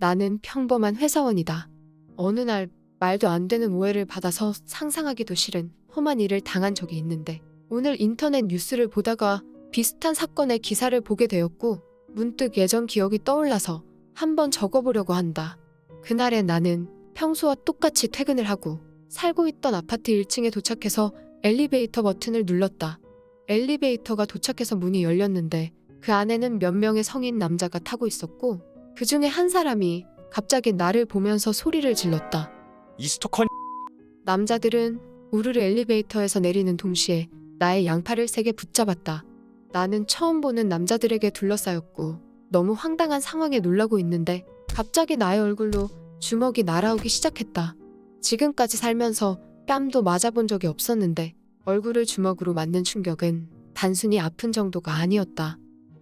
나는 평범한 회사원이다. 어느 날 말도 안 되는 오해를 받아서 상상하기도 싫은 험한 일을 당한 적이 있는데 오늘 인터넷 뉴스를 보다가 비슷한 사건의 기사를 보게 되었고 문득 예전 기억이 떠올라서 한번 적어보려고 한다. 그날의 나는 평소와 똑같이 퇴근을 하고 살고 있던 아파트 1층에 도착해서 엘리베이터 버튼을 눌렀다. 엘리베이터가 도착해서 문이 열렸는데 그 안에는 몇 명의 성인 남자가 타고 있었고 그 중에 한 사람이 갑자기 나를 보면서 소리를 질렀다. 이 스토커. 남자들은 우르르 엘리베이터에서 내리는 동시에 나의 양팔을 세게 붙잡았다. 나는 처음 보는 남자들에게 둘러싸였고 너무 황당한 상황에 놀라고 있는데 갑자기 나의 얼굴로 주먹이 날아오기 시작했다. 지금까지 살면서 뺨도 맞아본 적이 없었는데 얼굴을 주먹으로 맞는 충격은 단순히 아픈 정도가 아니었다.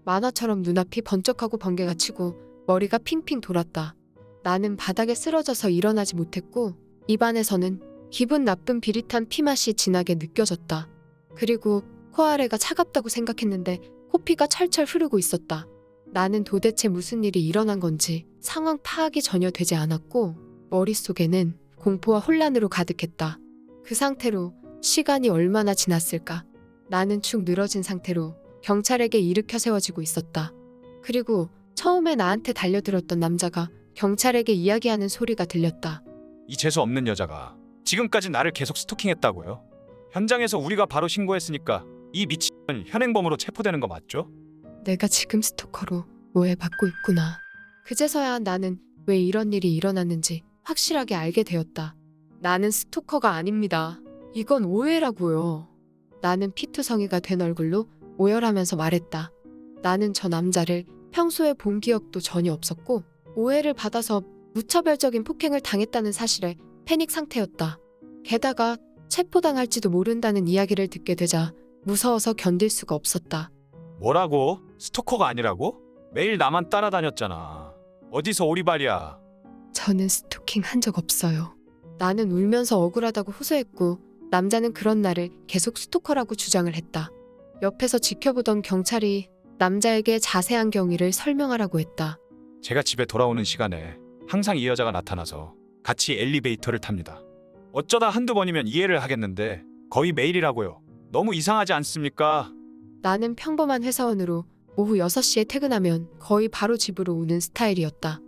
만화처럼 눈앞이 번쩍하고 번개가 치고 머리가 핑핑 돌았다. 나는 바닥에 쓰러져서 일어나지 못했고 입안에서는 기분 나쁜 비릿한 피맛이 진하게 느껴졌다. 그리고 코아래가 차갑다고 생각했는데 코피가 철철 흐르고 있었다. 나는 도대체 무슨 일이 일어난 건지 상황 파악이 전혀 되지 않았고 머릿속에는 공포와 혼란으로 가득했다. 그 상태로 시간이 얼마나 지났을까? 나는 축 늘어진 상태로 경찰에게 일으켜 세워지고 있었다. 그리고 처음에 나한테 달려들었던 남자가 경찰에게 이야기하는 소리가 들렸다. 이 재수 없는 여자가 지금까지 나를 계속 스토킹했다고요? 현장에서 우리가 바로 신고했으니까 이 미친은 현행범으로 체포되는 거 맞죠? 내가 지금 스토커로 오해받고 있구나. 그제서야 나는 왜 이런 일이 일어났는지 확실하게 알게 되었다. 나는 스토커가 아닙니다. 이건 오해라고요. 나는 피투성이가 된 얼굴로 오열하면서 말했다. 나는 저 남자를 평소에 본 기억도 전혀 없었고 오해를 받아서 무차별적인 폭행을 당했다는 사실에 패닉 상태였다. 게다가 체포당할지도 모른다는 이야기를 듣게 되자 무서워서 견딜 수가 없었다. 뭐라고? 스토커가 아니라고? 매일 나만 따라다녔잖아. 어디서 오리발이야? 저는 스토킹 한 적 없어요. 나는 울면서 억울하다고 호소했고 남자는 그런 나를 계속 스토커라고 주장을 했다. 옆에서 지켜보던 경찰이 남자에게 자세한 경위를 설명하라고 했다. 제가 집에 돌아오는 시간에 항상 이 여자가 나타나서 같이 엘리베이터를 탑니다. 어쩌다 한두 번이면 이해를 하겠는데 거의 매일이라고요. 너무 이상하지 않습니까? 나는 평범한 회사원으로 오후 6시에 퇴근하면 거의 바로 집으로 오는 스타일이었다.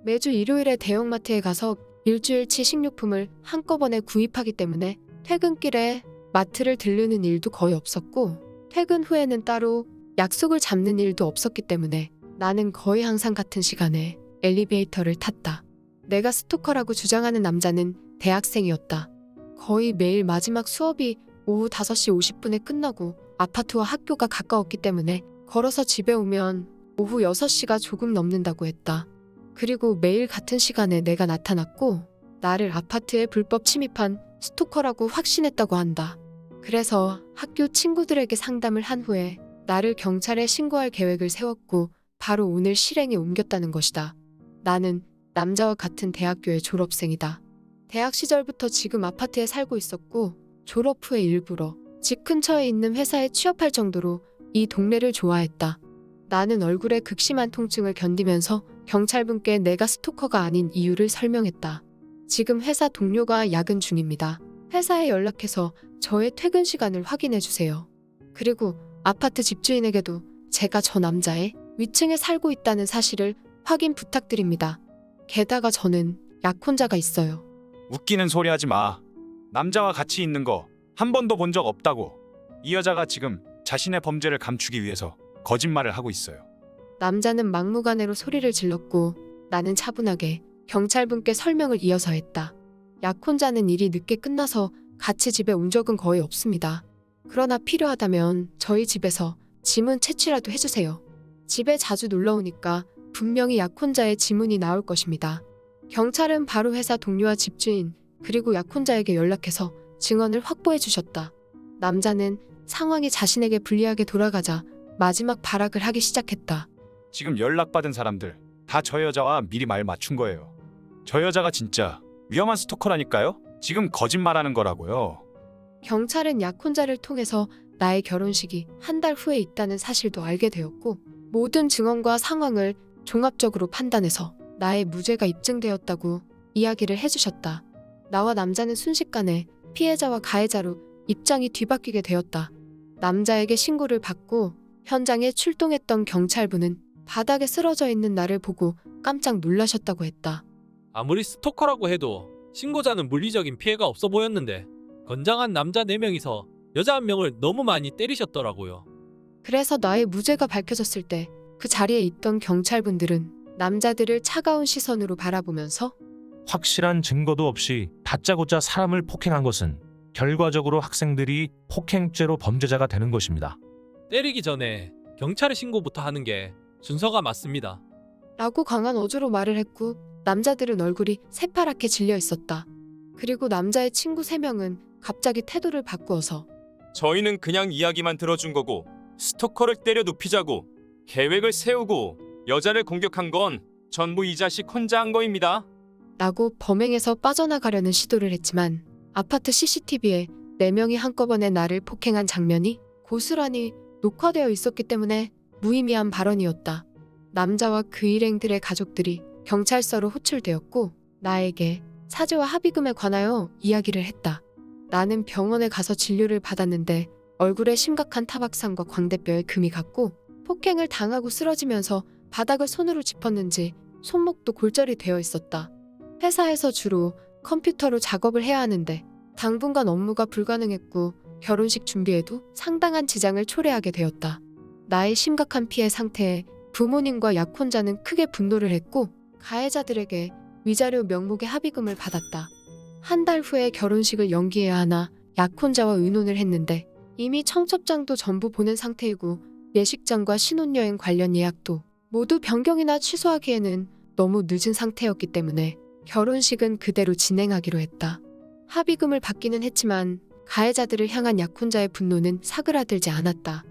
매주 일요일에 대형마트에 가서 일주일치 식료품을 한꺼번에 구입하기 때문에 퇴근길에 마트를 들르는 일도 거의 없었고 퇴근 후에는 따로 약속을 잡는 일도 없었기 때문에 나는 거의 항상 같은 시간에 엘리베이터를 탔다. 내가 스토커라고 주장하는 남자는 대학생이었다. 거의 매일 마지막 수업이 오후 5시 50분에 끝나고 아파트와 학교가 가까웠기 때문에 걸어서 집에 오면 오후 6시가 조금 넘는다고 했다. 그리고 매일 같은 시간에 내가 나타났고 나를 아파트에 불법 침입한 스토커라고 확신했다고 한다. 그래서 학교 친구들에게 상담을 한 후에 나를 경찰에 신고할 계획을 세웠고 바로 오늘 실행에 옮겼다는 것이다. 나는 남자와 같은 대학교의 졸업생이다. 대학 시절부터 지금 아파트에 살고 있었고 졸업 후에 일부러 집 근처에 있는 회사에 취업할 정도로 이 동네를 좋아했다. 나는 얼굴에 극심한 통증을 견디면서 경찰분께 내가 스토커가 아닌 이유를 설명했다. 지금 회사 동료가 야근 중입니다. 회사에 연락해서 저의 퇴근 시간을 확인해 주세요. 그리고 아파트 집주인에게도 제가 저 남자의 위층에 살고 있다는 사실을 확인 부탁드립니다. 게다가 저는 약혼자가 있어요. 웃기는 소리 하지 마. 남자와 같이 있는 거 한 번도 본 적 없다고. 이 여자가 지금 자신의 범죄를 감추기 위해서 거짓말을 하고 있어요. 남자는 막무가내로 소리를 질렀고 나는 차분하게 경찰분께 설명을 이어서 했다. 약혼자는 일이 늦게 끝나서 같이 집에 온 적은 거의 없습니다. 그러나 필요하다면 저희 집에서 지문 채취라도 해주세요. 집에 자주 놀러 오니까 분명히 약혼자의 지문이 나올 것입니다. 경찰은 바로 회사 동료와 집주인 그리고 약혼자에게 연락해서 증언을 확보해 주셨다. 남자는 상황이 자신에게 불리하게 돌아가자 마지막 발악을 하기 시작했다. 지금 연락받은 사람들 다 저 여자와 미리 말 맞춘 거예요. 저 여자가 진짜 위험한 스토커라니까요? 지금 거짓말하는 거라고요. 경찰은 약혼자를 통해서 나의 결혼식이 한 달 후에 있다는 사실도 알게 되었고 모든 증언과 상황을 종합적으로 판단해서 나의 무죄가 입증되었다고 이야기를 해주셨다. 나와 남자는 순식간에 피해자와 가해자로 입장이 뒤바뀌게 되었다. 남자에게 신고를 받고 현장에 출동했던 경찰분은 바닥에 쓰러져 있는 나를 보고 깜짝 놀라셨다고 했다. 아무리 스토커라고 해도 신고자는 물리적인 피해가 없어 보였는데 건장한 남자 4명이서 여자 1명을 너무 많이 때리셨더라고요. 그래서 나의 무죄가 밝혀졌을 때 그 자리에 있던 경찰분들은 남자들을 차가운 시선으로 바라보면서 확실한 증거도 없이 다짜고짜 사람을 폭행한 것은 결과적으로 학생들이 폭행죄로 범죄자가 되는 것입니다. 때리기 전에 경찰에 신고부터 하는 게 순서가 맞습니다. 라고 강한 어조로 말을 했고 남자들은 얼굴이 새파랗게 질려 있었다. 그리고 남자의 친구 3명은 갑자기 태도를 바꾸어서 저희는 그냥 이야기만 들어준 거고 스토커를 때려 눕히자고 계획을 세우고 여자를 공격한 건 전부 이 자식 혼자 한 거입니다. 라고 범행에서 빠져나가려는 시도를 했지만 아파트 CCTV에 4명이 한꺼번에 나를 폭행한 장면이 고스란히 녹화되어 있었기 때문에 무의미한 발언이었다. 남자와 그 일행들의 가족들이 경찰서로 호출되었고 나에게 사죄와 합의금에 관하여 이야기를 했다. 나는 병원에 가서 진료를 받았는데 얼굴에 심각한 타박상과 광대뼈에 금이 갔고 폭행을 당하고 쓰러지면서 바닥을 손으로 짚었는지 손목도 골절이 되어 있었다. 회사에서 주로 컴퓨터로 작업을 해야 하는데 당분간 업무가 불가능했고 결혼식 준비에도 상당한 지장을 초래하게 되었다. 나의 심각한 피해 상태에 부모님과 약혼자는 크게 분노를 했고 가해자들에게 위자료 명목의 합의금을 받았다. 한 달 후에 결혼식을 연기해야 하나 약혼자와 의논을 했는데 이미 청첩장도 전부 보낸 상태이고 예식장과 신혼여행 관련 예약도 모두 변경이나 취소하기에는 너무 늦은 상태였기 때문에 결혼식은 그대로 진행하기로 했다. 합의금을 받기는 했지만 가해자들을 향한 약혼자의 분노는 사그라들지 않았다.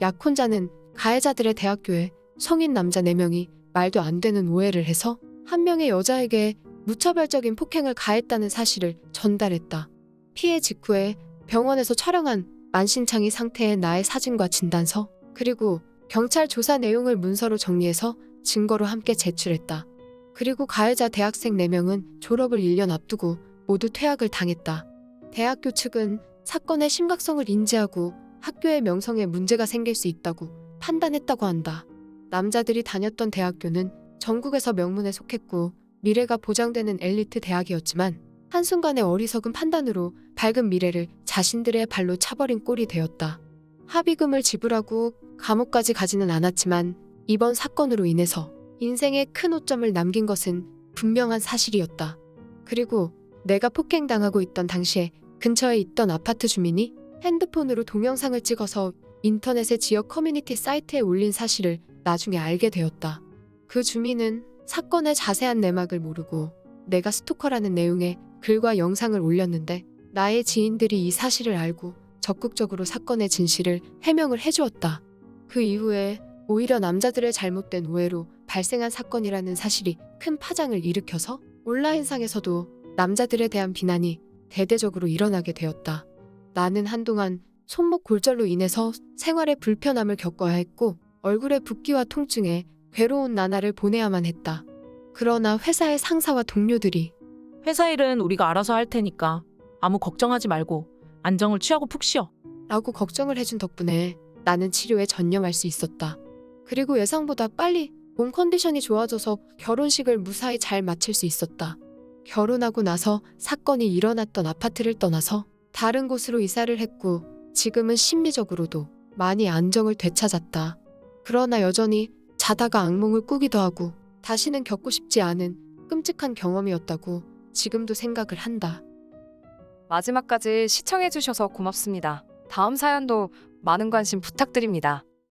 약혼자는 가해자들의 대학교에 성인 남자 4명이 말도 안 되는 오해를 해서 한 명의 여자에게 무차별적인 폭행을 가했다는 사실을 전달했다. 피해 직후에 병원에서 촬영한 만신창이 상태의 나의 사진과 진단서, 그리고 경찰 조사 내용을 문서로 정리해서 증거로 함께 제출했다. 그리고 가해자 대학생 4명은 졸업을 1년 앞두고 모두 퇴학을 당했다. 대학교 측은 사건의 심각성을 인지하고 학교의 명성에 문제가 생길 수 있다고 판단했다고 한다. 남자들이 다녔던 대학교는 전국에서 명문에 속했고 미래가 보장되는 엘리트 대학이었지만 한순간의 어리석은 판단으로 밝은 미래를 자신들의 발로 차버린 꼴이 되었다. 합의금을 지불하고 감옥까지 가지는 않았지만 이번 사건으로 인해서 인생에 큰 오점을 남긴 것은 분명한 사실이었다. 그리고 내가 폭행당하고 있던 당시에 근처에 있던 아파트 주민이 핸드폰으로 동영상을 찍어서 인터넷의 지역 커뮤니티 사이트에 올린 사실을 나중에 알게 되었다. 그 주민은 사건의 자세한 내막을 모르고 내가 스토커라는 내용의 글과 영상을 올렸는데 나의 지인들이 이 사실을 알고 적극적으로 사건의 진실을 해명을 해주었다. 그 이후에 오히려 남자들의 잘못된 오해로 발생한 사건이라는 사실이 큰 파장을 일으켜서 온라인상에서도 남자들에 대한 비난이 대대적으로 일어나게 되었다. 나는 한동안 손목 골절로 인해서 생활에 불편함을 겪어야 했고 얼굴에 붓기와 통증에 괴로운 나날을 보내야만 했다. 그러나 회사의 상사와 동료들이 회사 일은 우리가 알아서 할 테니까 아무 걱정하지 말고 안정을 취하고 푹 쉬어. 라고 걱정을 해준 덕분에 나는 치료에 전념할 수 있었다. 그리고 예상보다 빨리 몸 컨디션이 좋아져서 결혼식을 무사히 잘 마칠 수 있었다. 결혼하고 나서 사건이 일어났던 아파트를 떠나서 다른 곳으로 이사를 했고 지금은 심리적으로도 많이 안정을 되찾았다. 그러나 여전히 자다가 악몽을 꾸기도 하고 다시는 겪고 싶지 않은 끔찍한 경험이었다고 지금도 생각을 한다. 마지막까지 시청해주셔서 고맙습니다. 다음 사연도 많은 관심 부탁드립니다.